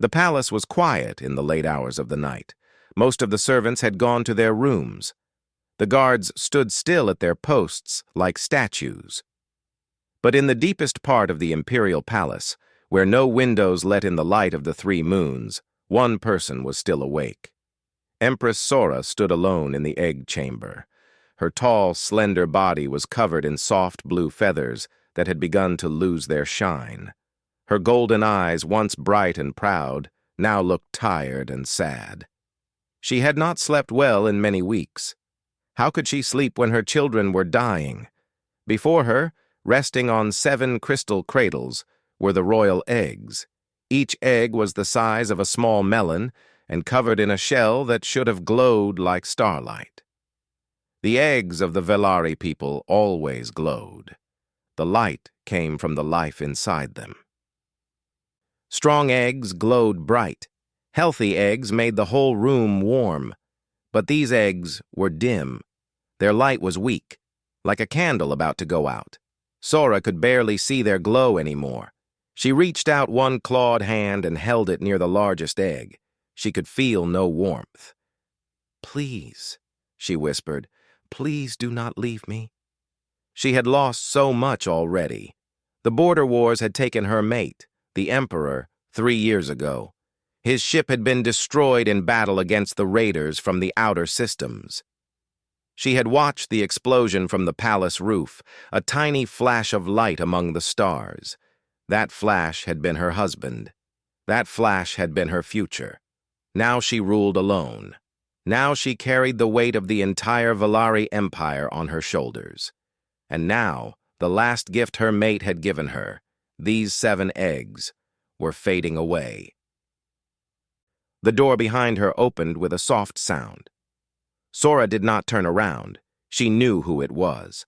The palace was quiet in the late hours of the night. Most of the servants had gone to their rooms. The guards stood still at their posts like statues. But in the deepest part of the imperial palace, where no windows let in the light of the 3 moons, one person was still awake. Empress Sora stood alone in the egg chamber. Her tall, slender body was covered in soft blue feathers that had begun to lose their shine. Her golden eyes, once bright and proud, now looked tired and sad. She had not slept well in many weeks. How could she sleep when her children were dying? Before her, resting on 7 crystal cradles, were the royal eggs. Each egg was the size of a small melon and covered in a shell that should have glowed like starlight. The eggs of the Velari people always glowed. The light came from the life inside them. Strong eggs glowed bright. Healthy eggs made the whole room warm. But these eggs were dim. Their light was weak, like a candle about to go out. Sora could barely see their glow anymore. She reached out one clawed hand and held it near the largest egg. She could feel no warmth. "Please," she whispered, "please do not leave me." She had lost so much already. The border wars had taken her mate, the Emperor, 3 years ago. His ship had been destroyed in battle against the raiders from the outer systems. She had watched the explosion from the palace roof, a tiny flash of light among the stars. That flash had been her husband. That flash had been her future. Now she ruled alone. Now she carried the weight of the entire Velari Empire on her shoulders. And now, the last gift her mate had given her, these 7 eggs, were fading away. The door behind her opened with a soft sound. Sora did not turn around. She knew who it was.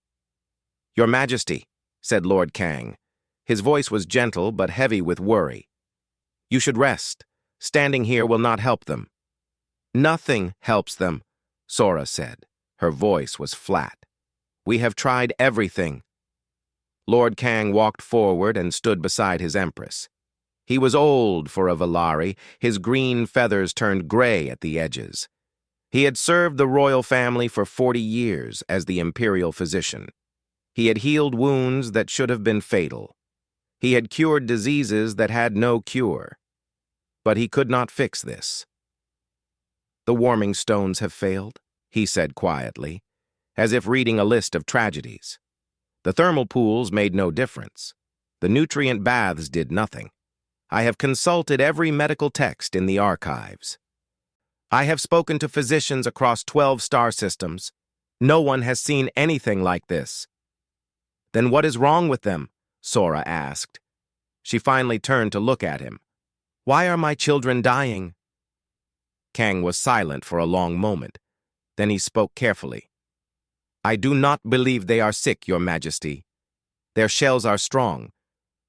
"Your Majesty," said Lord Kang. His voice was gentle but heavy with worry. "You should rest. Standing here will not help them." "Nothing helps them," Sora said. Her voice was flat. "We have tried everything." Lord Kang walked forward and stood beside his Empress. He was old for a Velari, his green feathers turned gray at the edges. He had served the royal family for 40 years as the imperial physician. He had healed wounds that should have been fatal. He had cured diseases that had no cure. But he could not fix this. "The warming stones have failed," he said quietly, as if reading a list of tragedies. "The thermal pools made no difference. The nutrient baths did nothing. I have consulted every medical text in the archives. I have spoken to physicians across 12 star systems. No one has seen anything like this." "Then what is wrong with them?" Sora asked. She finally turned to look at him. "Why are my children dying?" Kang was silent for a long moment. Then he spoke carefully. "I do not believe they are sick, Your Majesty. Their shells are strong.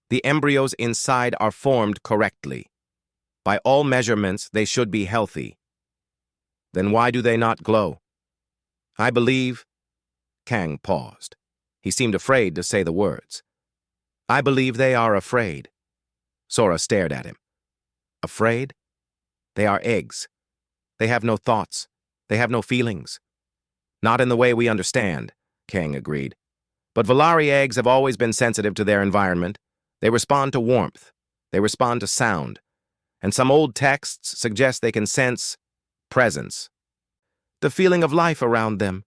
The embryos inside are formed correctly. By all measurements, they should be healthy. Then why do they not glow? I believe—" Kang paused. He seemed afraid to say the words. "I believe they are afraid." Sora stared at him. "Afraid? They are eggs. They have no thoughts. They have no feelings." "Not in the way we understand," Kang agreed. "But Velari eggs have always been sensitive to their environment. They respond to warmth. They respond to sound. And some old texts suggest they can sense presence. The feeling of life around them."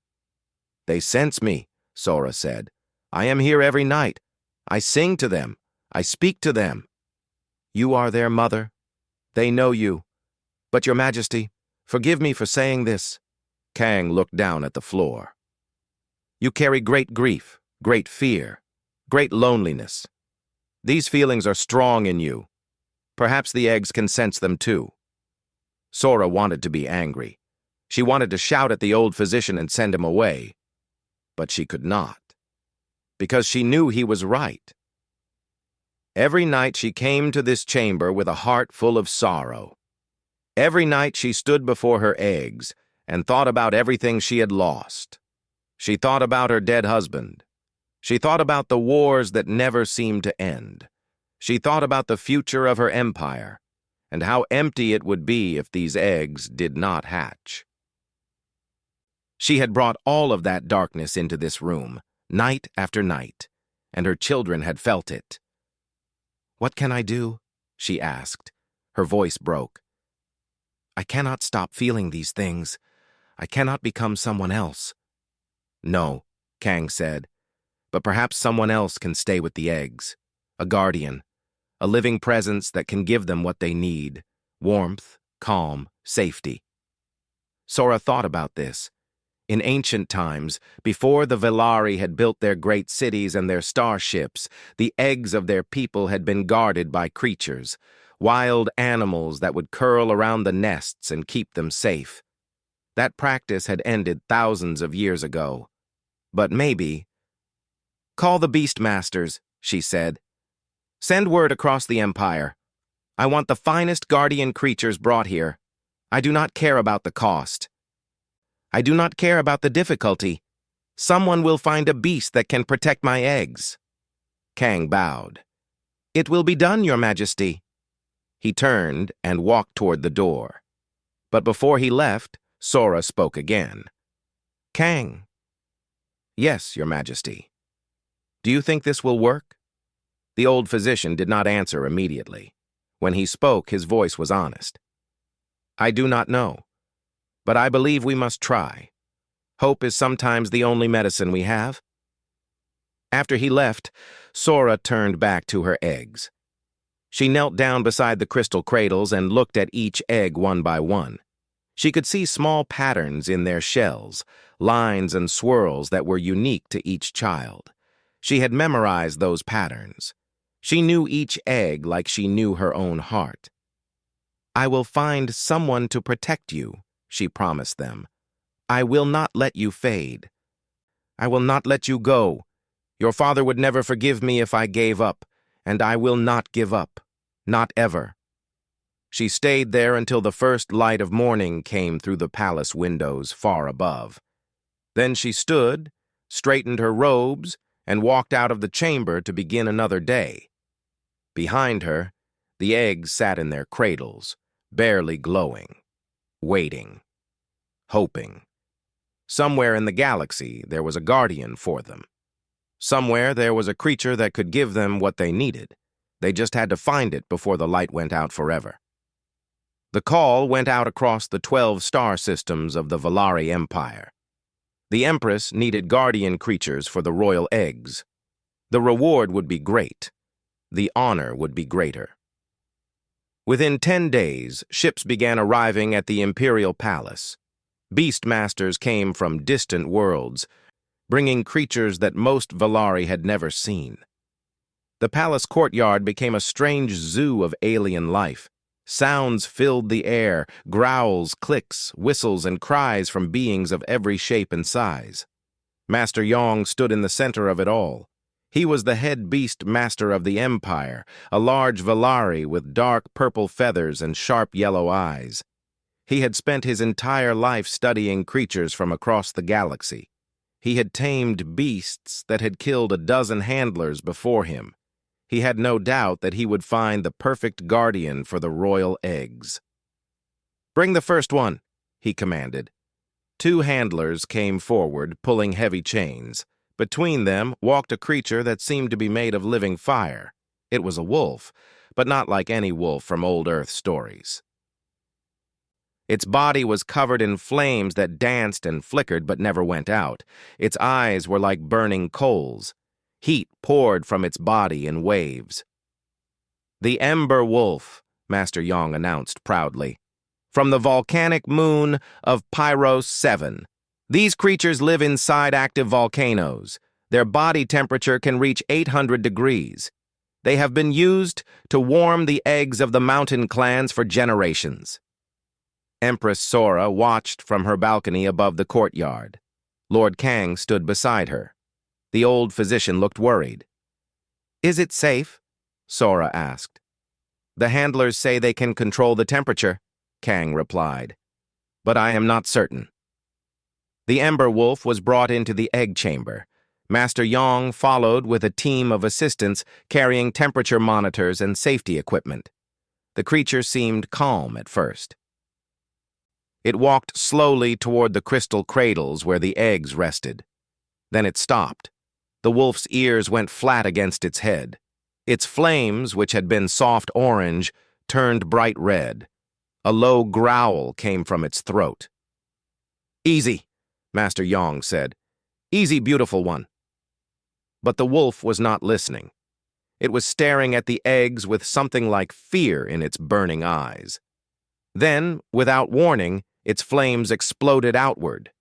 "They sense me," Sora said. "I am here every night. I sing to them. I speak to them. You are their mother. They know you. But Your Majesty, forgive me for saying this." Kang looked down at the floor. "You carry great grief, great fear, great loneliness. These feelings are strong in you. Perhaps the eggs can sense them too." Sora wanted to be angry. She wanted to shout at the old physician and send him away. But she could not. Because she knew he was right. Every night she came to this chamber with a heart full of sorrow. Every night she stood before her eggs and thought about everything she had lost. She thought about her dead husband. She thought about the wars that never seemed to end. She thought about the future of her empire. and how empty it would be if these eggs did not hatch. She had brought all of that darkness into this room, night after night, and her children had felt it. "What can I do?" she asked. Her voice broke. "I cannot stop feeling these things. I cannot become someone else." "No," Kang said, "but perhaps someone else can stay with the eggs. A guardian, a living presence that can give them what they need: warmth, calm, safety." Sora thought about this. In ancient times, before the Velari had built their great cities and their starships, the eggs of their people had been guarded by creatures, wild animals that would curl around the nests and keep them safe. That practice had ended thousands of years ago. But maybe— "Call the Beastmasters," she said. "Send word across the Empire. I want the finest guardian creatures brought here. I do not care about the cost. I do not care about the difficulty. Someone will find a beast that can protect my eggs." Kang bowed. "It will be done, Your Majesty." He turned and walked toward the door. But before he left, Sora spoke again. "Kang." "Yes, Your Majesty." "Do you think this will work?" The old physician did not answer immediately. When he spoke, his voice was honest. "I do not know. But I believe we must try. Hope is sometimes the only medicine we have." After he left, Sora turned back to her eggs. She knelt down beside the crystal cradles and looked at each egg one by one. She could see small patterns in their shells, lines and swirls that were unique to each child. She had memorized those patterns. She knew each egg like she knew her own heart. "I will find someone to protect you," she promised them. "I will not let you fade. I will not let you go. Your father would never forgive me if I gave up, and I will not give up. Not ever." She stayed there until the first light of morning came through the palace windows far above. Then she stood, straightened her robes, and walked out of the chamber to begin another day. Behind her, the eggs sat in their cradles, barely glowing, waiting, hoping. Somewhere in the galaxy, there was a guardian for them. Somewhere there was a creature that could give them what they needed. They just had to find it before the light went out forever. The call went out across the 12 star systems of the Velari Empire. The Empress needed guardian creatures for the royal eggs. The reward would be great. The honor would be greater. Within 10 days, ships began arriving at the Imperial Palace. Beastmasters came from distant worlds, bringing creatures that most Velari had never seen. The palace courtyard became a strange zoo of alien life. Sounds filled the air, growls, clicks, whistles, and cries from beings of every shape and size. Master Yong stood in the center of it all. He was the head beast master of the Empire, a large Velari with dark purple feathers and sharp yellow eyes. He had spent his entire life studying creatures from across the galaxy. He had tamed beasts that had killed a dozen handlers before him. He had no doubt that he would find the perfect guardian for the royal eggs. "Bring the first one," he commanded. 2 handlers came forward, pulling heavy chains. Between them walked a creature that seemed to be made of living fire. It was a wolf, but not like any wolf from old Earth stories. Its body was covered in flames that danced and flickered but never went out. Its eyes were like burning coals. Heat poured from its body in waves. "The Ember Wolf," Master Yong announced proudly. "From the volcanic moon of Pyros 7. These creatures live inside active volcanoes. Their body temperature can reach 800 degrees. They have been used to warm the eggs of the mountain clans for generations." Empress Sora watched from her balcony above the courtyard. Lord Kang stood beside her. The old physician looked worried. "Is it safe?" Sora asked. "The handlers say they can control the temperature," Kang replied. "But I am not certain." The Ember Wolf was brought into the egg chamber. Master Yong followed with a team of assistants carrying temperature monitors and safety equipment. The creature seemed calm at first. It walked slowly toward the crystal cradles where the eggs rested. Then it stopped. The wolf's ears went flat against its head. Its flames, which had been soft orange, turned bright red. A low growl came from its throat. "Easy," Master Yong said. "Easy, beautiful one." But the wolf was not listening. It was staring at the eggs with something like fear in its burning eyes. Then, without warning, its flames exploded outward.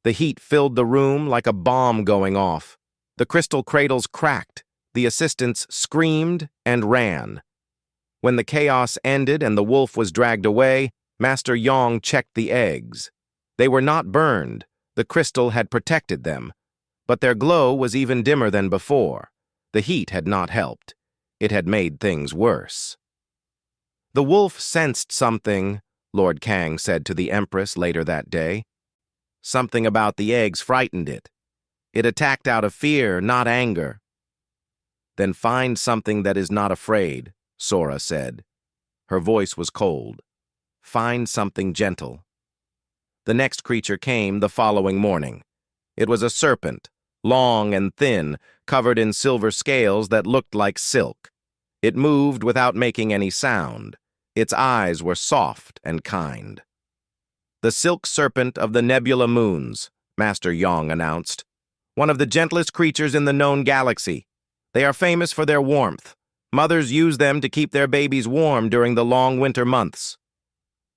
The heat filled the room like a bomb going off. The crystal cradles cracked. The assistants screamed and ran. When the chaos ended and the wolf was dragged away, Master Yong checked the eggs. They were not burned. The crystal had protected them. But their glow was even dimmer than before. The heat had not helped. It had made things worse. "The wolf sensed something," Lord Kang said to the Empress later that day. "Something about the eggs frightened it. It attacked out of fear, not anger." "Then find something that is not afraid," Sora said. Her voice was cold. "Find something gentle." The next creature came the following morning. It was a serpent, long and thin, covered in silver scales that looked like silk. It moved without making any sound. Its eyes were soft and kind. "The silk serpent of the nebula moons," Master Yong announced. "One of the gentlest creatures in the known galaxy. They are famous for their warmth. Mothers use them to keep their babies warm during the long winter months."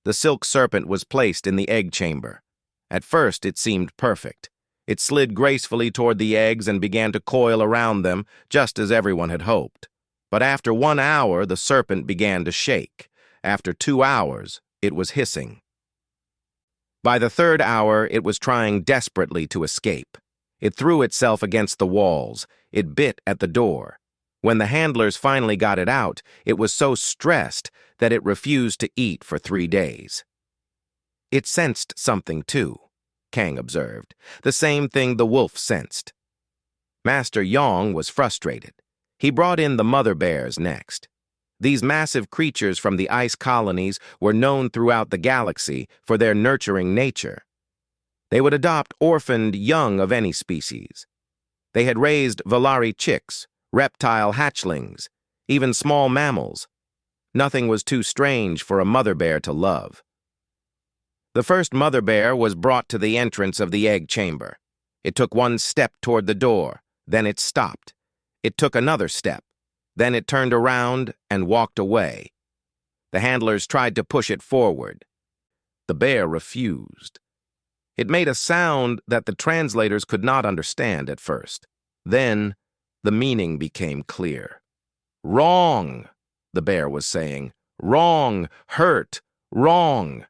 The silk serpent was placed in the egg chamber. At first, it seemed perfect. It slid gracefully toward the eggs and began to coil around them, just as everyone had hoped. But after 1 hour, the serpent began to shake. After 2 hours, it was hissing. By the 3rd hour, it was trying desperately to escape. It threw itself against the walls. It bit at the door. When the handlers finally got it out, it was so stressed that it refused to eat for 3 days. "It sensed something, too," Kang observed. "The same thing the wolf sensed." Master Yong was frustrated. He brought in the mother bears next. These massive creatures from the ice colonies were known throughout the galaxy for their nurturing nature. They would adopt orphaned young of any species. They had raised Valari chicks, reptile hatchlings, even small mammals. Nothing was too strange for a mother bear to love. The first mother bear was brought to the entrance of the egg chamber. It took 1 step toward the door, then it stopped. It took another step. Then it turned around and walked away. The handlers tried to push it forward. The bear refused. It made a sound that the translators could not understand at first. Then, the meaning became clear. "Wrong," the bear was saying. "Wrong, hurt, wrong."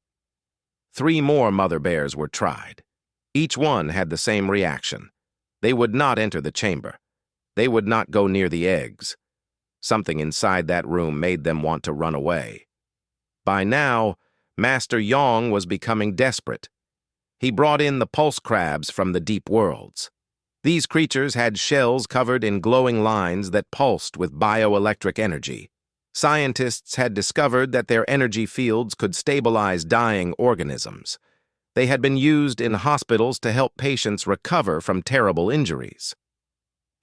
3 more mother bears were tried. Each one had the same reaction. They would not enter the chamber. They would not go near the eggs. Something inside that room made them want to run away. By now, Master Yong was becoming desperate. He brought in the pulse crabs from the deep worlds. These creatures had shells covered in glowing lines that pulsed with bioelectric energy. Scientists had discovered that their energy fields could stabilize dying organisms. They had been used in hospitals to help patients recover from terrible injuries.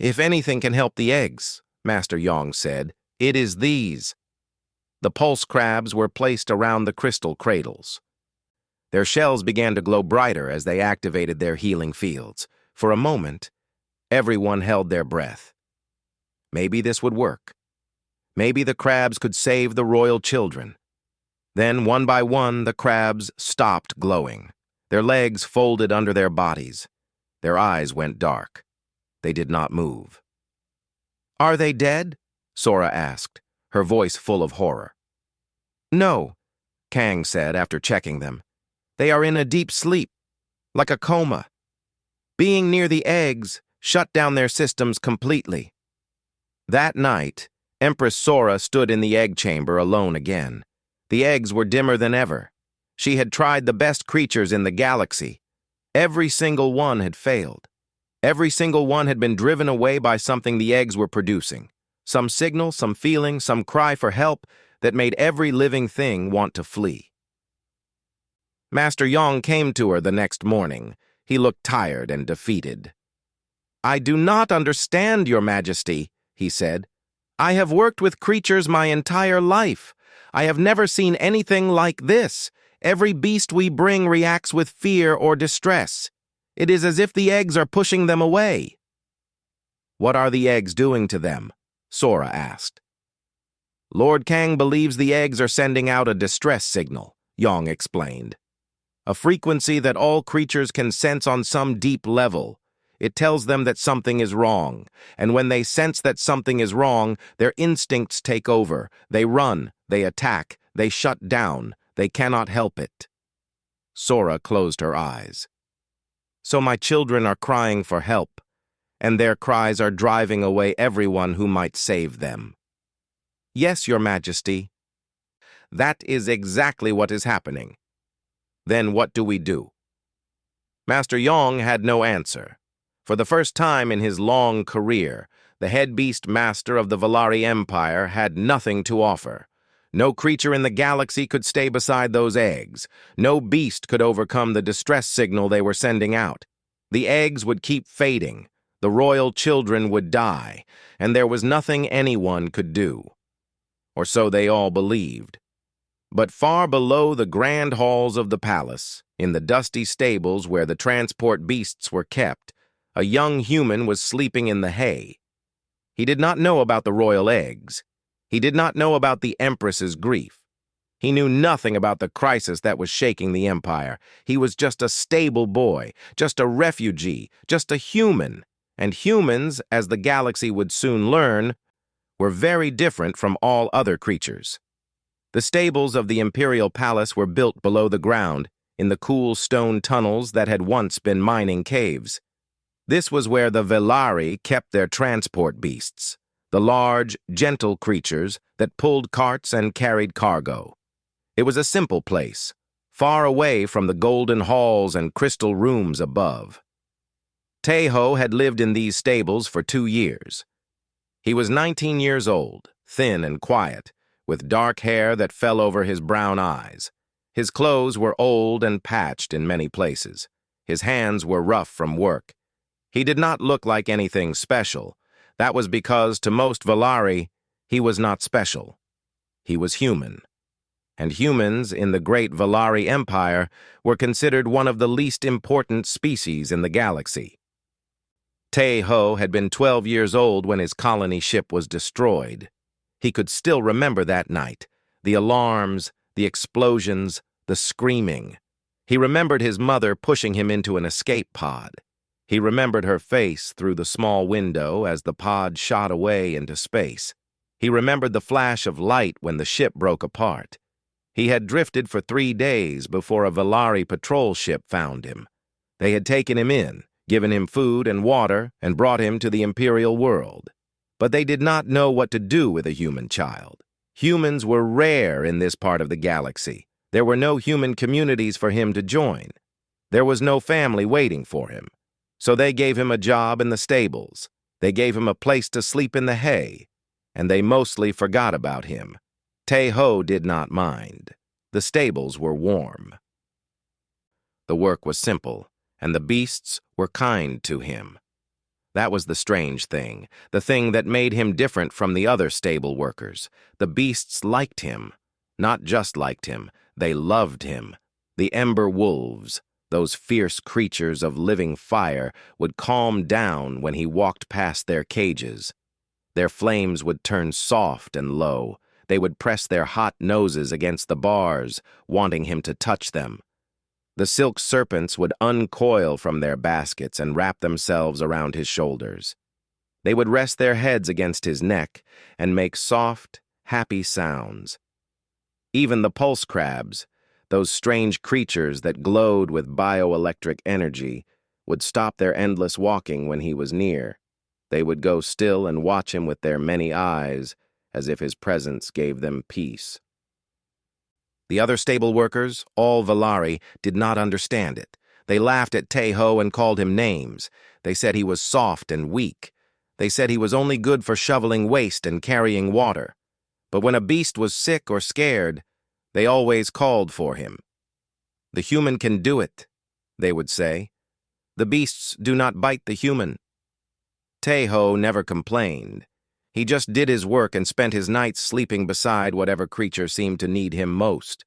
"If anything can help the eggs," Master Yong said, "it is these." The pulse crabs were placed around the crystal cradles. Their shells began to glow brighter as they activated their healing fields. For a moment, everyone held their breath. Maybe this would work. Maybe the crabs could save the royal children. Then, one by one, the crabs stopped glowing. Their legs folded under their bodies. Their eyes went dark. They did not move. "Are they dead?" Sora asked, her voice full of horror. "No," Kang said after checking them. "They are in a deep sleep, like a coma. Being near the eggs shut down their systems completely." That night, Empress Sora stood in the egg chamber alone again. The eggs were dimmer than ever. She had tried the best creatures in the galaxy. Every single one had failed. Every single one had been driven away by something the eggs were producing. Some signal, some feeling, some cry for help that made every living thing want to flee. Master Yong came to her the next morning. He looked tired and defeated. "I do not understand, Your Majesty," he said. "I have worked with creatures my entire life. I have never seen anything like this. Every beast we bring reacts with fear or distress. It is as if the eggs are pushing them away." "What are the eggs doing to them?" Sora asked. "Lord Kang believes the eggs are sending out a distress signal," Yong explained. "A frequency that all creatures can sense on some deep level. It tells them that something is wrong, and when they sense that something is wrong, their instincts take over. They run, they attack, they shut down, they cannot help it." Sora closed her eyes. "So my children are crying for help, and their cries are driving away everyone who might save them." "Yes, Your Majesty." "That is exactly what is happening. Then what do we do?" Master Yong had no answer. For the first time in his long career, the head beast master of the Valari Empire had nothing to offer. No creature in the galaxy could stay beside those eggs. No beast could overcome the distress signal they were sending out. The eggs would keep fading, the royal children would die, and there was nothing anyone could do. Or so they all believed. But far below the grand halls of the palace, in the dusty stables where the transport beasts were kept, a young human was sleeping in the hay. He did not know about the royal eggs. He did not know about the Empress's grief. He knew nothing about the crisis that was shaking the empire. He was just a stable boy, just a refugee, just a human. And humans, as the galaxy would soon learn, were very different from all other creatures. The stables of the Imperial Palace were built below the ground, in the cool stone tunnels that had once been mining caves. This was where the Velari kept their transport beasts, the large, gentle creatures that pulled carts and carried cargo. It was a simple place, far away from the golden halls and crystal rooms above. Taeho had lived in these stables for 2 years. He was 19 years old, thin and quiet, with dark hair that fell over his brown eyes. His clothes were old and patched in many places. His hands were rough from work. He did not look like anything special. That was because, to most Valari, he was not special. He was human. And humans in the great Valari Empire were considered one of the least important species in the galaxy. Taeho had been 12 years old when his colony ship was destroyed. He could still remember that night, the alarms, the explosions, the screaming. He remembered his mother pushing him into an escape pod. He remembered her face through the small window as the pod shot away into space. He remembered the flash of light when the ship broke apart. He had drifted for 3 days before a Valari patrol ship found him. They had taken him in, given him food and water, and brought him to the Imperial world. But they did not know what to do with a human child. Humans were rare in this part of the galaxy. There were no human communities for him to join. There was no family waiting for him. So they gave him a job in the stables. They gave him a place to sleep in the hay. And they mostly forgot about him. Taeho did not mind. The stables were warm. The work was simple, and the beasts were kind to him. That was the strange thing, the thing that made him different from the other stable workers. The beasts liked him. Not just liked him, they loved him. The ember wolves, those fierce creatures of living fire, would calm down when he walked past their cages. Their flames would turn soft and low. They would press their hot noses against the bars, wanting him to touch them. The silk serpents would uncoil from their baskets and wrap themselves around his shoulders. They would rest their heads against his neck and make soft, happy sounds. Even the pulse crabs, those strange creatures that glowed with bioelectric energy, would stop their endless walking when he was near. They would go still and watch him with their many eyes, as if his presence gave them peace. The other stable workers, all Valari, did not understand it. They laughed at Taeho and called him names. They said he was soft and weak. They said he was only good for shoveling waste and carrying water. But when a beast was sick or scared, they always called for him. "The human can do it," they would say. "The beasts do not bite the human." Taeho never complained. He just did his work and spent his nights sleeping beside whatever creature seemed to need him most.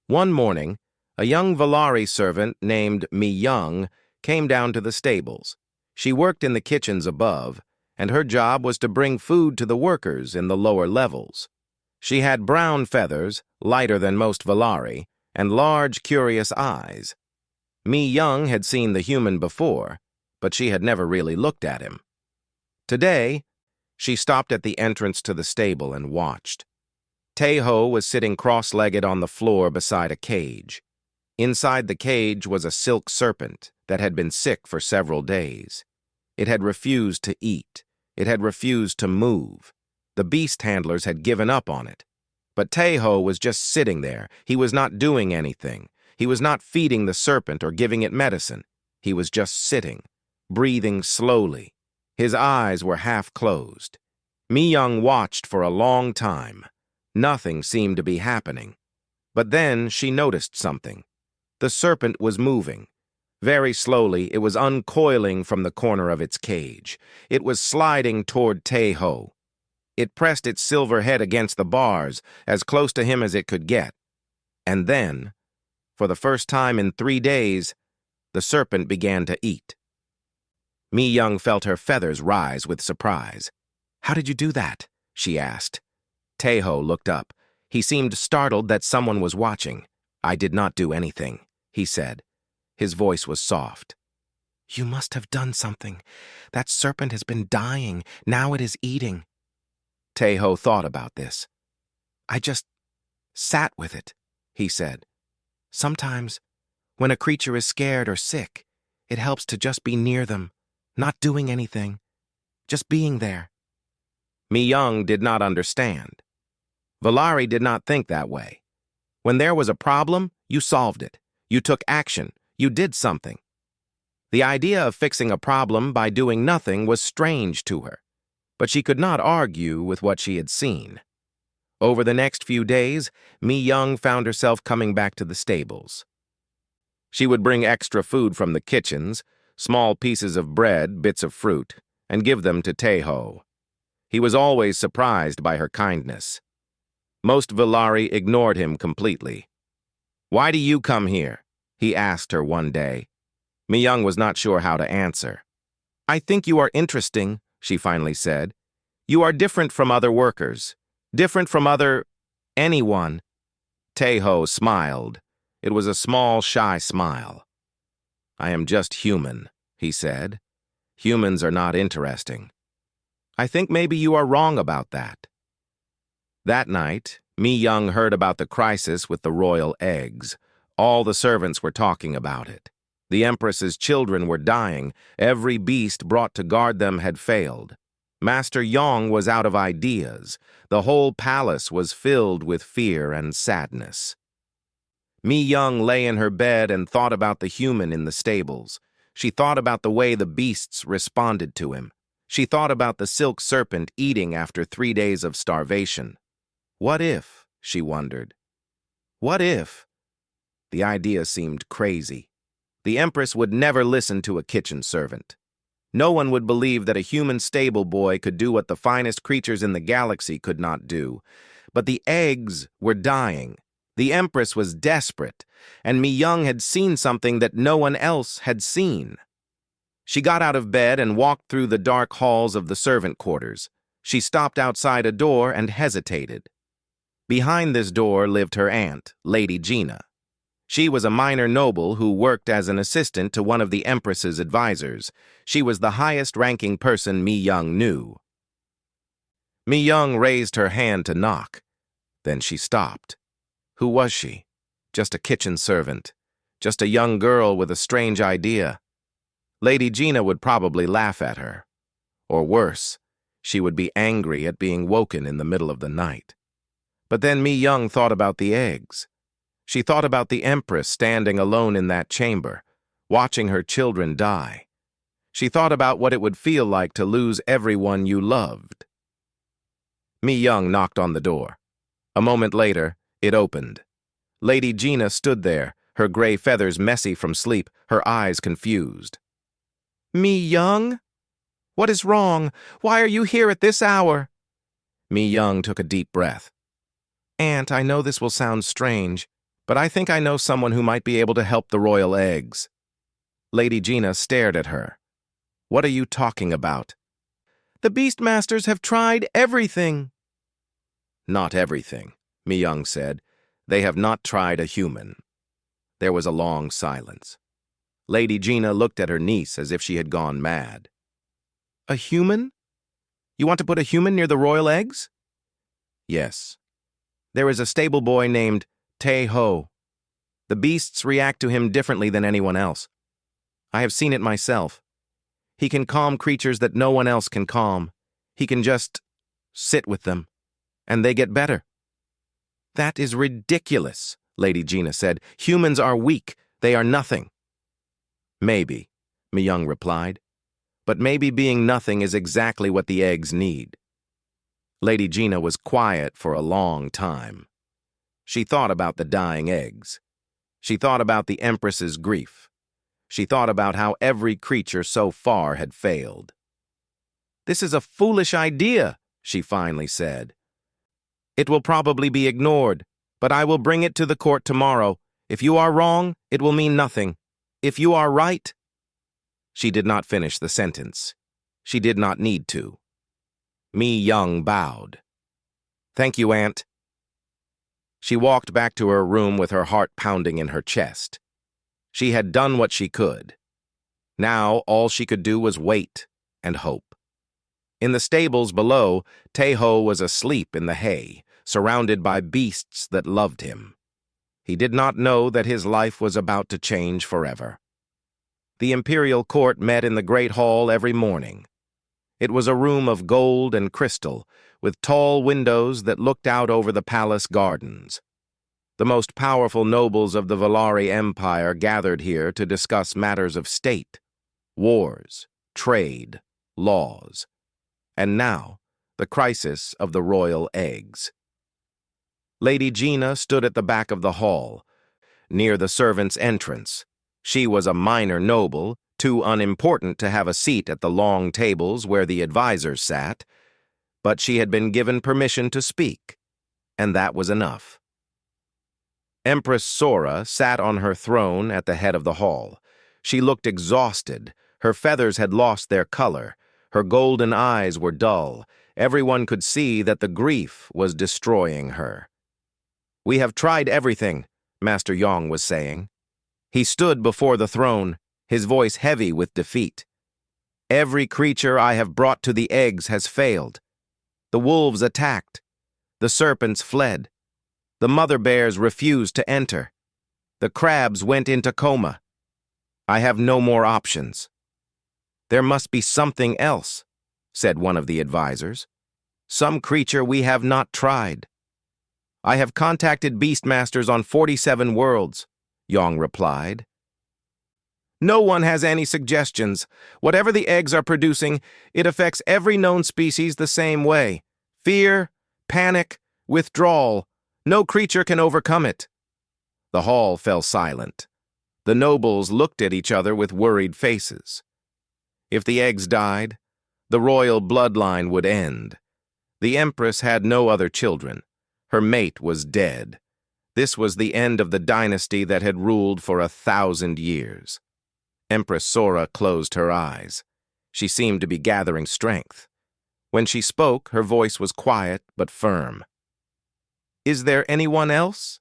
One morning, a young Valari servant named Mi Young came down to the stables. She worked in the kitchens above, and her job was to bring food to the workers in the lower levels. She had brown feathers, lighter than most Valari, and large, curious eyes. Mi Young had seen the human before, but she had never really looked at him. Today, she stopped at the entrance to the stable and watched. Taeho was sitting cross-legged on the floor beside a cage. Inside the cage was a silk serpent that had been sick for several days. It had refused to eat. It had refused to move. The beast handlers had given up on it. But Taeho was just sitting there. He was not doing anything. He was not feeding the serpent or giving it medicine. He was just sitting, breathing slowly. His eyes were half closed. Mi Young watched for a long time. Nothing seemed to be happening. But then she noticed something. The serpent was moving. Very slowly, it was uncoiling from the corner of its cage. It was sliding toward Taeho. It pressed its silver head against the bars, as close to him as it could get. And then, for the first time in 3 days, the serpent began to eat. Mi Young felt her feathers rise with surprise. "How did you do that?" she asked. Taeho looked up. He seemed startled that someone was watching. "I did not do anything," he said. His voice was soft. "You must have done something. That serpent has been dying. Now it is eating." Taeho thought about this. "I just sat with it," he said. "Sometimes, when a creature is scared or sick, it helps to just be near them, not doing anything, just being there." Mi Young did not understand. Valari did not think that way. When there was a problem, you solved it. You took action. You did something. The idea of fixing a problem by doing nothing was strange to her, but she could not argue with what she had seen. Over the next few days, Mi Young found herself coming back to the stables. She would bring extra food from the kitchens, small pieces of bread, bits of fruit, and give them to Taeho. He was always surprised by her kindness. Most Valari ignored him completely. "Why do you come here?" he asked her one day. Mi Young was not sure how to answer. "I think you are interesting," she finally said. "You are different from other workers. Different from anyone." Taeho smiled. It was a small, shy smile. "I am just human," he said. "Humans are not interesting." "I think maybe you are wrong about that." That night, Mi Young heard about the crisis with the royal eggs. All the servants were talking about it. The Empress's children were dying. Every beast brought to guard them had failed. Master Yong was out of ideas. The whole palace was filled with fear and sadness. Mi Young lay in her bed and thought about the human in the stables. She thought about the way the beasts responded to him. She thought about the silk serpent eating after 3 days of starvation. What if, she wondered. What if? The idea seemed crazy. The Empress would never listen to a kitchen servant. No one would believe that a human stable boy could do what the finest creatures in the galaxy could not do. But the eggs were dying. The Empress was desperate, and Mi Young had seen something that no one else had seen. She got out of bed and walked through the dark halls of the servant quarters. She stopped outside a door and hesitated. Behind this door lived her aunt, Lady Gina. She was a minor noble who worked as an assistant to one of the Empress's advisors. She was the highest-ranking person Mi Young knew. Mi Young raised her hand to knock. Then she stopped. Who was she? Just a kitchen servant. Just a young girl with a strange idea. Lady Gina would probably laugh at her. Or worse, she would be angry at being woken in the middle of the night. But then Mi Young thought about the eggs. She thought about the Empress standing alone in that chamber, watching her children die. She thought about what it would feel like to lose everyone you loved. Mi Young knocked on the door. A moment later, it opened. Lady Gina stood there, her gray feathers messy from sleep, her eyes confused. Mi Young? What is wrong? Why are you here at this hour? Mi Young took a deep breath. Aunt, I know this will sound strange, but I think I know someone who might be able to help the royal eggs. Lady Gina stared at her. What are you talking about? The Beastmasters have tried everything. Not everything, Mi Young said. They have not tried a human. There was a long silence. Lady Gina looked at her niece as if she had gone mad. A human? You want to put a human near the royal eggs? Yes. There is a stable boy named Tae-ho. The beasts react to him differently than anyone else. I have seen it myself. He can calm creatures that no one else can calm. He can just sit with them, and they get better. That is ridiculous, Lady Gina said. Humans are weak. They are nothing. Maybe, Mi Young replied. But maybe being nothing is exactly what the eggs need. Lady Gina was quiet for a long time. She thought about the dying eggs. She thought about the Empress's grief. She thought about how every creature so far had failed. This is a foolish idea, she finally said. It will probably be ignored, but I will bring it to the court tomorrow. If you are wrong, it will mean nothing. If you are right... She did not finish the sentence. She did not need to. Mi Young bowed. Thank you, Aunt. She walked back to her room with her heart pounding in her chest. She had done what she could. Now all she could do was wait and hope. In the stables below, Tae-ho was asleep in the hay, surrounded by beasts that loved him. He did not know that his life was about to change forever. The imperial court met in the great hall every morning. It was a room of gold and crystal, with tall windows that looked out over the palace gardens. The most powerful nobles of the Valari Empire gathered here to discuss matters of state, wars, trade, laws, and now the crisis of the royal eggs. Lady Gina stood at the back of the hall, near the servants' entrance. She was a minor noble, too unimportant to have a seat at the long tables where the advisors sat, but she had been given permission to speak, and that was enough. Empress Sora sat on her throne at the head of the hall. She looked exhausted. Her feathers had lost their color. Her golden eyes were dull. Everyone could see that the grief was destroying her. We have tried everything, Master Yong was saying. He stood before the throne, his voice heavy with defeat. Every creature I have brought to the eggs has failed. The wolves attacked. The serpents fled. The mother bears refused to enter. The crabs went into coma. I have no more options. There must be something else, said one of the advisors. Some creature we have not tried. I have contacted Beastmasters on 47 worlds, Yong replied. No one has any suggestions. Whatever the eggs are producing, it affects every known species the same way. Fear, panic, withdrawal. No creature can overcome it. The hall fell silent. The nobles looked at each other with worried faces. If the eggs died, the royal bloodline would end. The Empress had no other children. Her mate was dead. This was the end of the dynasty that had ruled for 1,000 years. Empress Sora closed her eyes. She seemed to be gathering strength. When she spoke, her voice was quiet but firm. Is there anyone else?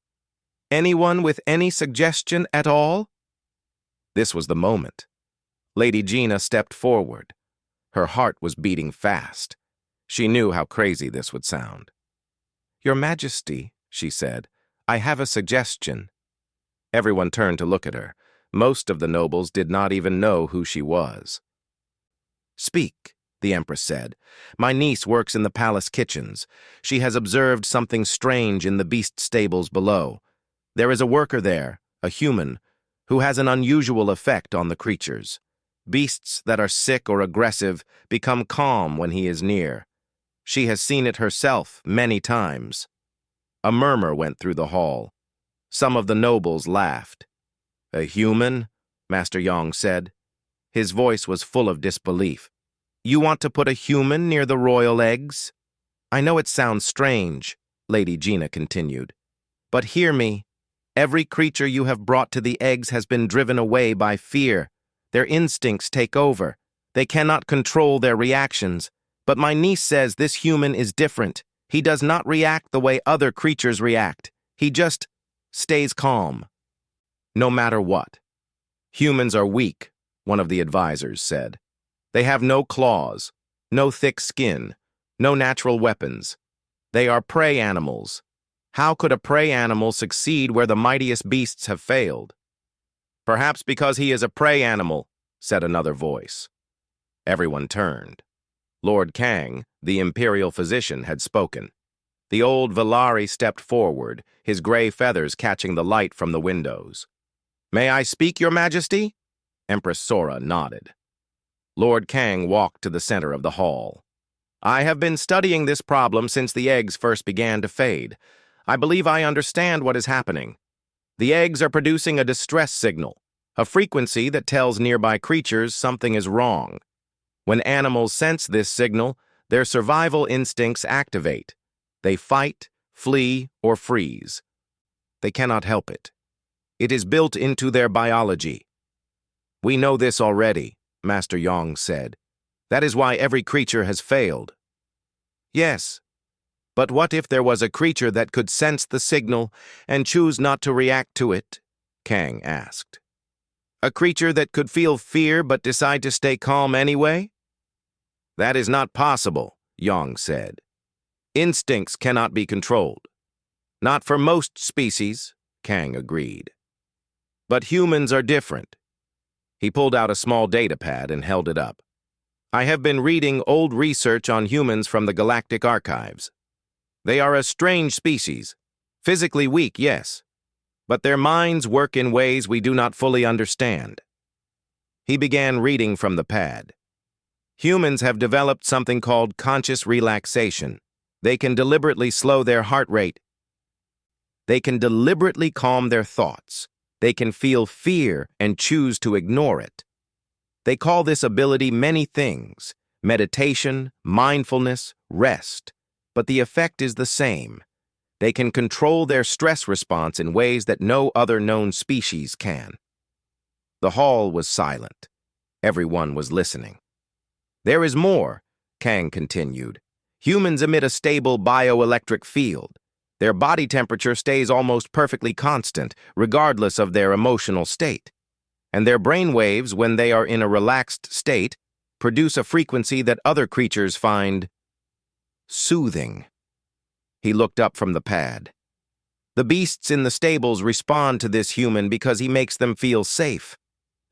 Anyone with any suggestion at all? This was the moment. Lady Gina stepped forward. Her heart was beating fast. She knew how crazy this would sound. Your Majesty, she said, I have a suggestion. Everyone turned to look at her. Most of the nobles did not even know who she was. Speak, the Empress said. My niece works in the palace kitchens. She has observed something strange in the beast stables below. There is a worker there, a human, who has an unusual effect on the creatures. Beasts that are sick or aggressive become calm when he is near. She has seen it herself many times. A murmur went through the hall. Some of the nobles laughed. "A human?" Master Yong said. His voice was full of disbelief. "You want to put a human near the royal eggs?" "I know it sounds strange," Lady Gina continued. "But hear me. Every creature you have brought to the eggs has been driven away by fear. Their instincts take over. They cannot control their reactions. But my niece says this human is different. He does not react the way other creatures react. He just stays calm, no matter what." "Humans are weak," one of the advisors said. "They have no claws, no thick skin, no natural weapons. They are prey animals. How could a prey animal succeed where the mightiest beasts have failed?" "Perhaps because he is a prey animal," said another voice. Everyone turned. Lord Kang, the imperial physician, had spoken. The old Valari stepped forward, his gray feathers catching the light from the windows. "May I speak, Your Majesty?" Empress Sora nodded. Lord Kang walked to the center of the hall. "I have been studying this problem since the eggs first began to fade. I believe I understand what is happening. The eggs are producing a distress signal, a frequency that tells nearby creatures something is wrong. When animals sense this signal, their survival instincts activate. They fight, flee, or freeze. They cannot help it. It is built into their biology." "We know this already," Master Yong said. "That is why every creature has failed." "Yes, but what if there was a creature that could sense the signal and choose not to react to it?" Kang asked. "A creature that could feel fear but decide to stay calm anyway?" "That is not possible," Yong said. "Instincts cannot be controlled." "Not for most species," Kang agreed. "But humans are different." He pulled out a small data pad and held it up. "I have been reading old research on humans from the Galactic archives. They are a strange species. Physically weak, yes, but their minds work in ways we do not fully understand." He began reading from the pad. "Humans have developed something called conscious relaxation. They can deliberately slow their heart rate. They can deliberately calm their thoughts. They can feel fear and choose to ignore it. They call this ability many things: meditation, mindfulness, rest. But the effect is the same. They can control their stress response in ways that no other known species can." The hall was silent. Everyone was listening. "There is more," Kang continued. "Humans emit a stable bioelectric field. Their body temperature stays almost perfectly constant, regardless of their emotional state. And their brain waves, when they are in a relaxed state, produce a frequency that other creatures find soothing." He looked up from the pad. "The beasts in the stables respond to this human because he makes them feel safe.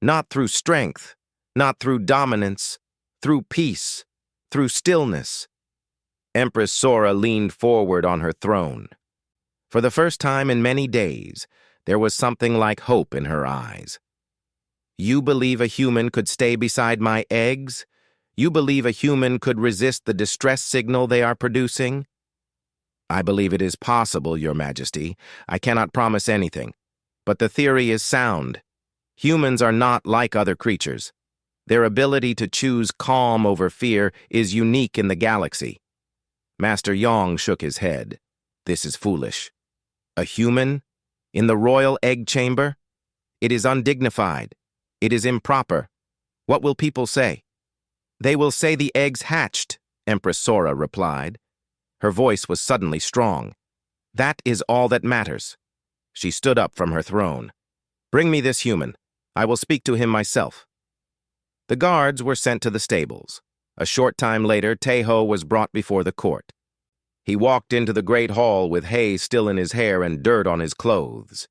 Not through strength, not through dominance, through peace, through stillness." Empress Sora leaned forward on her throne. For the first time in many days, there was something like hope in her eyes. "You believe a human could stay beside my eggs? You believe a human could resist the distress signal they are producing?" "I believe it is possible, Your Majesty. I cannot promise anything. But the theory is sound. Humans are not like other creatures. Their ability to choose calm over fear is unique in the galaxy." Master Yong shook his head. "This is foolish. A human? In the royal egg chamber? It is undignified. It is improper. What will people say?" "They will say the eggs hatched," Empress Sora replied. Her voice was suddenly strong. "That is all that matters." She stood up from her throne. "Bring me this human. I will speak to him myself." The guards were sent to the stables. A short time later, Taeho was brought before the court. He walked into the great hall with hay still in his hair and dirt on his clothes.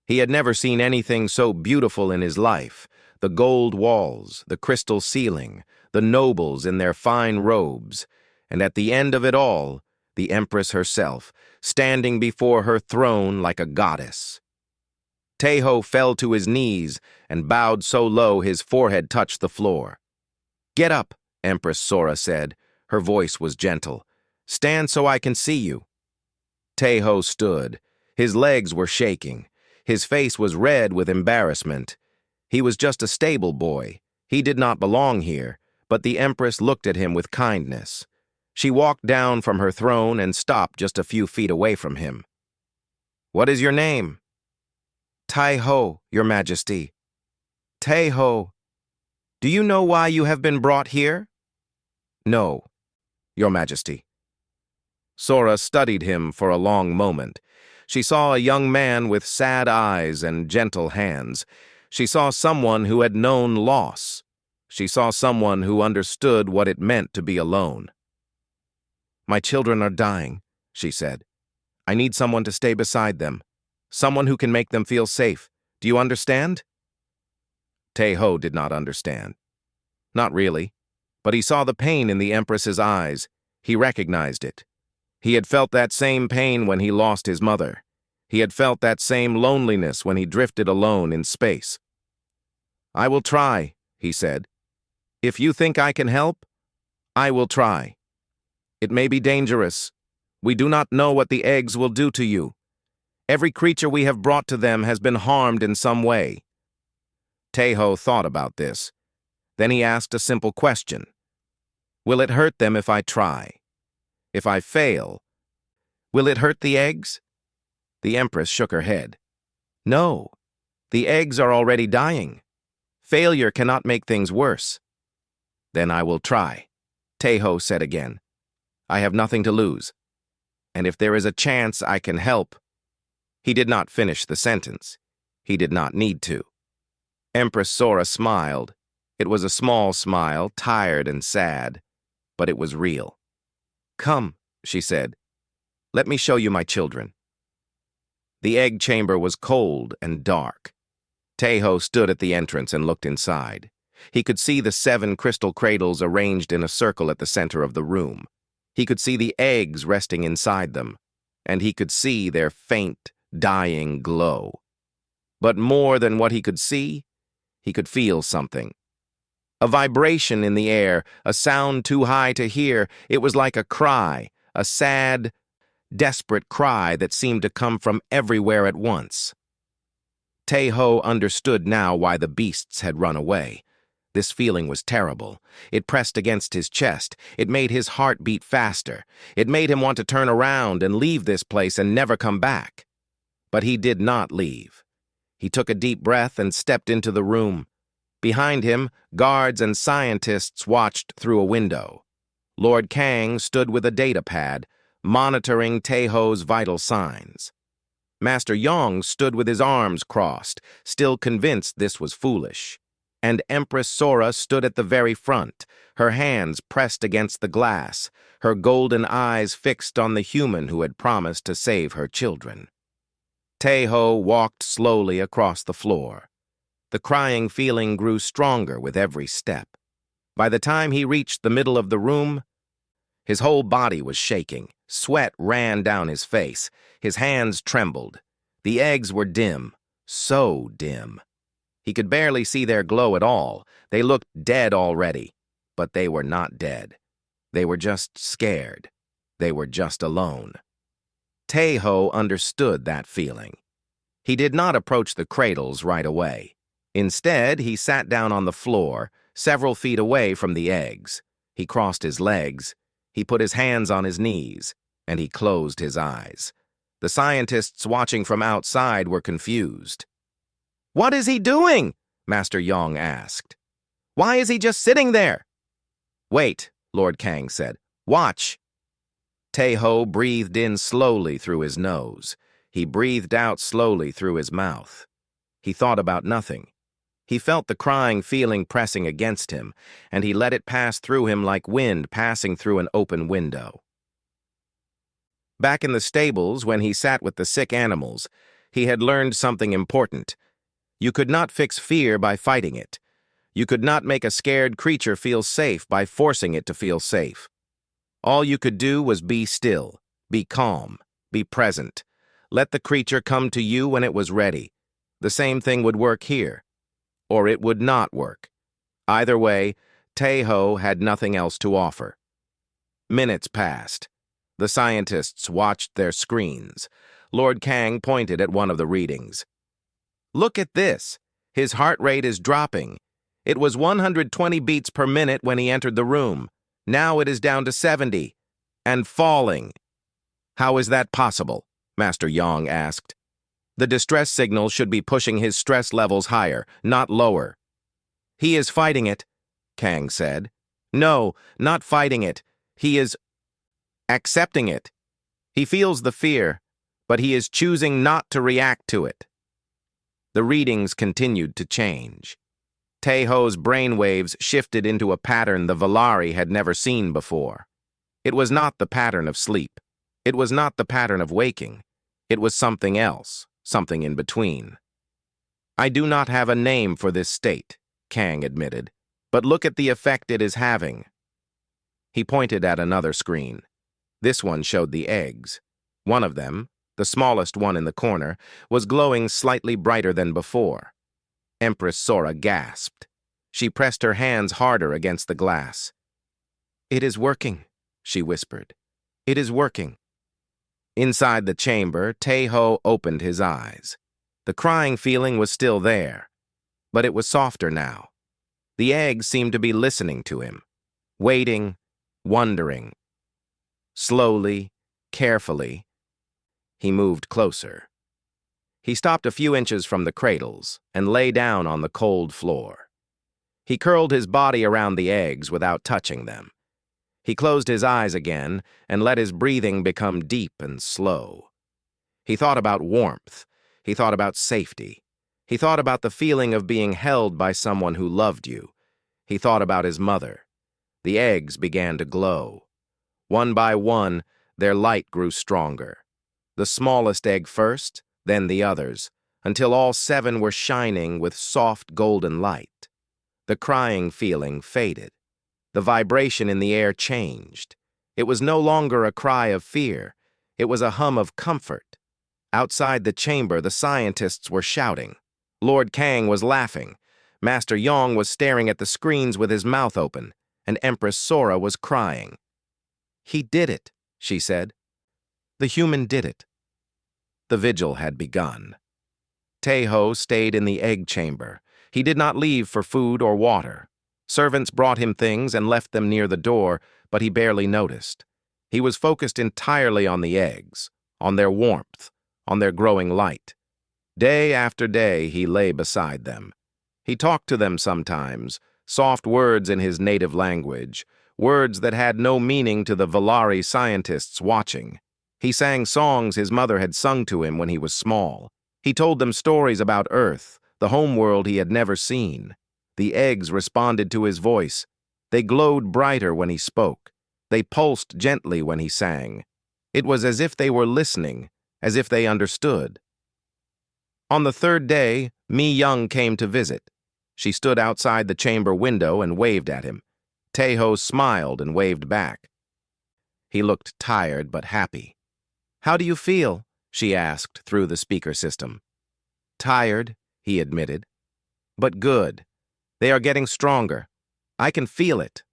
He had never seen anything so beautiful in his life: the gold walls, the crystal ceiling, the nobles in their fine robes, and at the end of it all, the Empress herself, standing before her throne like a goddess. Taeho fell to his knees and bowed so low his forehead touched the floor. "Get up," Empress Sora said. Her voice was gentle. Stand so I can see you." Taeho stood. His legs were shaking. His face was red with embarrassment. He was just a stable boy. He did not belong here, but the Empress looked at him with kindness. She walked down from her throne and stopped just a few feet away from him. "What is your name?" "Taeho, Your Majesty." "Taeho, do you know why you have been brought here?" "No, Your Majesty." Sora studied him for a long moment. She saw a young man with sad eyes and gentle hands. She saw someone who had known loss. She saw someone who understood what it meant to be alone. "My children are dying," she said. "I need someone to stay beside them. Someone who can make them feel safe. Do you understand?" Taeho did not understand. Not really. But he saw the pain in the Empress's eyes. He recognized it. He had felt that same pain when he lost his mother. He had felt that same loneliness when he drifted alone in space. "I will try," he said. "If you think I can help, I will try. It may be dangerous. We do not know what the eggs will do to you. Every creature we have brought to them has been harmed in some way." Taeho thought about this. Then he asked a simple question. "Will it hurt them if I try? If I fail, will it hurt the eggs?" The Empress shook her head. "No, the eggs are already dying. Failure cannot make things worse." "Then I will try," Taeho said again. "I have nothing to lose. And if there is a chance I can help—" He did not finish the sentence. He did not need to. Empress Sora smiled. It was a small smile, tired and sad, but it was real. "Come," she said. "Let me show you my children." The egg chamber was cold and dark. Taeho stood at the entrance and looked inside. He could see the 7 crystal cradles arranged in a circle at the center of the room. He could see the eggs resting inside them, and he could see their faint, dying glow. But more than what he could see, he could feel something. A vibration in the air, a sound too high to hear. It was like a cry, a sad, desperate cry that seemed to come from everywhere at once. Taeho understood now why the beasts had run away. This feeling was terrible. It pressed against his chest. It made his heart beat faster. It made him want to turn around and leave this place and never come back. But he did not leave. He took a deep breath and stepped into the room. Behind him, guards and scientists watched through a window. Lord Kang stood with a data pad, monitoring Taeho's vital signs. Master Yong stood with his arms crossed, still convinced this was foolish. And Empress Sora stood at the very front, her hands pressed against the glass, her golden eyes fixed on the human who had promised to save her children. Taeho walked slowly across the floor. The crying feeling grew stronger with every step. By the time he reached the middle of the room, his whole body was shaking. Sweat ran down his face. His hands trembled. The eggs were dim, so dim. He could barely see their glow at all. They looked dead already, but they were not dead. They were just scared. They were just alone. Taeho understood that feeling. He did not approach the cradles right away. Instead, he sat down on the floor, several feet away from the eggs. He crossed his legs. He put his hands on his knees, and he closed his eyes. The scientists watching from outside were confused. "What is he doing?" Master Yong asked. "Why is he just sitting there?" "Wait," Lord Kang said. "Watch." Taeho breathed in slowly through his nose. He breathed out slowly through his mouth. He thought about nothing. He felt the crying feeling pressing against him, and he let it pass through him like wind passing through an open window. Back in the stables, when he sat with the sick animals, he had learned something important. You could not fix fear by fighting it. You could not make a scared creature feel safe by forcing it to feel safe. All you could do was be still, be calm, be present. Let the creature come to you when it was ready. The same thing would work here. Or it would not work. Either way, Taeho had nothing else to offer. Minutes passed. The scientists watched their screens. Lord Kang pointed at one of the readings. "Look at this. His heart rate is dropping. It was 120 beats per minute when he entered the room. Now it is down to 70, and falling." "How is that possible?" Master Yang asked. "The distress signal should be pushing his stress levels higher, not lower." "He is fighting it," Kang said. "No, not fighting it. He is accepting it. He feels the fear, but he is choosing not to react to it." The readings continued to change. Taeho's brainwaves shifted into a pattern the Valari had never seen before. It was not the pattern of sleep. It was not the pattern of waking. It was something else, something in between. "I do not have a name for this state," Kang admitted, "but look at the effect it is having." He pointed at another screen. This one showed the eggs. One of them, the smallest one in the corner, was glowing slightly brighter than before. Empress Sora gasped. She pressed her hands harder against the glass. "It is working," she whispered. "It is working." Inside the chamber, Taeho opened his eyes. The crying feeling was still there, but it was softer now. The eggs seemed to be listening to him, waiting, wondering. Slowly, carefully, he moved closer. He stopped a few inches from the cradles and lay down on the cold floor. He curled his body around the eggs without touching them. He closed his eyes again and let his breathing become deep and slow. He thought about warmth. He thought about safety. He thought about the feeling of being held by someone who loved you. He thought about his mother. The eggs began to glow. One by one, their light grew stronger. The smallest egg first, then the others, until all 7 were shining with soft golden light. The crying feeling faded. The vibration in the air changed. It was no longer a cry of fear. It was a hum of comfort. Outside the chamber, the scientists were shouting. Lord Kang was laughing. Master Yang was staring at the screens with his mouth open, and Empress Sora was crying. "He did it," she said. "The human did it." The vigil had begun. Taeho stayed in the egg chamber. He did not leave for food or water. Servants brought him things and left them near the door, but he barely noticed. He was focused entirely on the eggs, on their warmth, on their growing light. Day after day, he lay beside them. He talked to them sometimes, soft words in his native language, words that had no meaning to the Valari scientists watching. He sang songs his mother had sung to him when he was small. He told them stories about Earth, the homeworld he had never seen. The eggs responded to his voice. They glowed brighter when he spoke. They pulsed gently when he sang. It was as if they were listening, as if they understood. On the 3rd day, Mi Young came to visit. She stood outside the chamber window and waved at him. Taeho smiled and waved back. He looked tired but happy. "How do you feel?" she asked through the speaker system. "Tired," he admitted. "But good. They are getting stronger. I can feel it.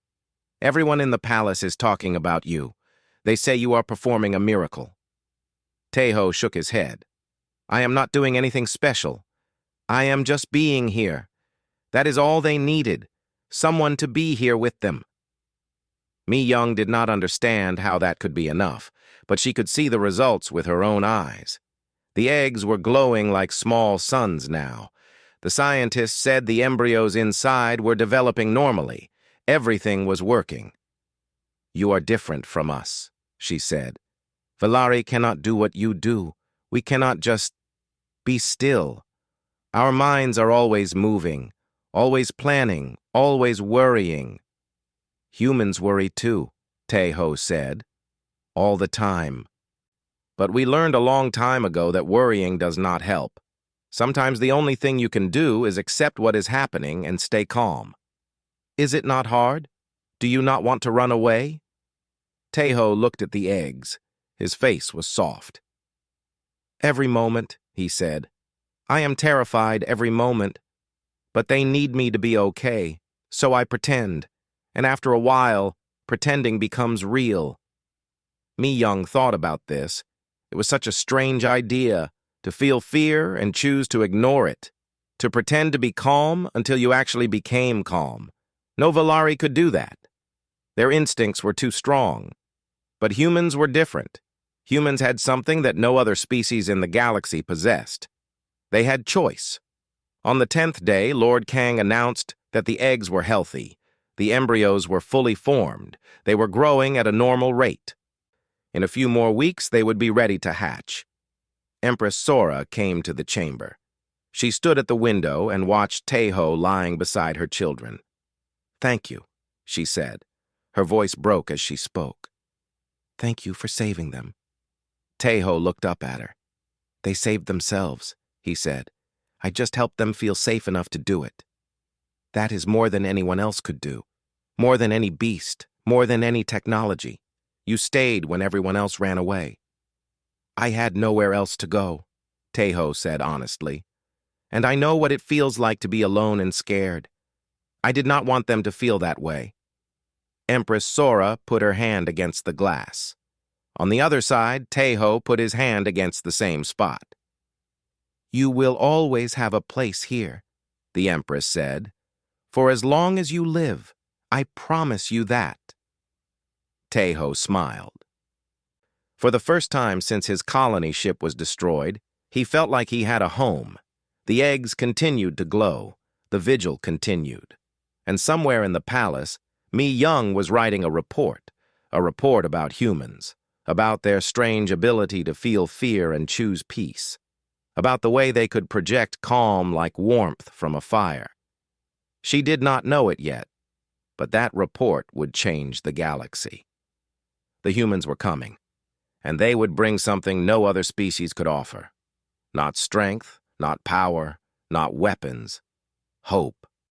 Everyone in the palace is talking about you. They say you are performing a miracle." Taeho shook his head. "I am not doing anything special. I am just being here. That is all they needed. Someone to be here with them." Mi Young did not understand how that could be enough, but she could see the results with her own eyes. The eggs were glowing like small suns now. The scientists said the embryos inside were developing normally. Everything was working. "You are different from us," she said. "Valari cannot do what you do. We cannot just be still. Our minds are always moving, always planning, always worrying." "Humans worry too," Taeho said. "All the time. But we learned a long time ago that worrying does not help. Sometimes the only thing you can do is accept what is happening and stay calm." "Is it not hard? Do you not want to run away?" Taeho looked at the eggs. His face was soft. "Every moment," he said. "I am terrified every moment. But they need me to be okay, so I pretend. And after a while, pretending becomes real." Mi Young thought about this. It was such a strange idea, to feel fear and choose to ignore it, to pretend to be calm until you actually became calm. No Valari could do that. Their instincts were too strong. But humans were different. Humans had something that no other species in the galaxy possessed. They had choice. On the 10th day, Lord Kang announced that the eggs were healthy. The embryos were fully formed. They were growing at a normal rate. In a few more weeks, they would be ready to hatch. Empress Sora came to the chamber. She stood at the window and watched Taeho lying beside her children. "Thank you," she said. Her voice broke as she spoke. "Thank you for saving them." Taeho looked up at her. "They saved themselves," he said. "I just helped them feel safe enough to do it. That is more than anyone else could do. More than any beast, more than any technology. You stayed when everyone else ran away." "I had nowhere else to go," Taeho said honestly. "And I know what it feels like to be alone and scared. I did not want them to feel that way." Empress Sora put her hand against the glass. On the other side, Taeho put his hand against the same spot. "You will always have a place here," the Empress said. "For as long as you live, I promise you that." Taeho smiled. For the first time since his colony ship was destroyed, he felt like he had a home. The eggs continued to glow. The vigil continued. And somewhere in the palace, Mi Young was writing a report about humans, about their strange ability to feel fear and choose peace, about the way they could project calm like warmth from a fire. She did not know it yet, but that report would change the galaxy. The humans were coming, and they would bring something no other species could offer. Not strength, not power, not weapons. Hope.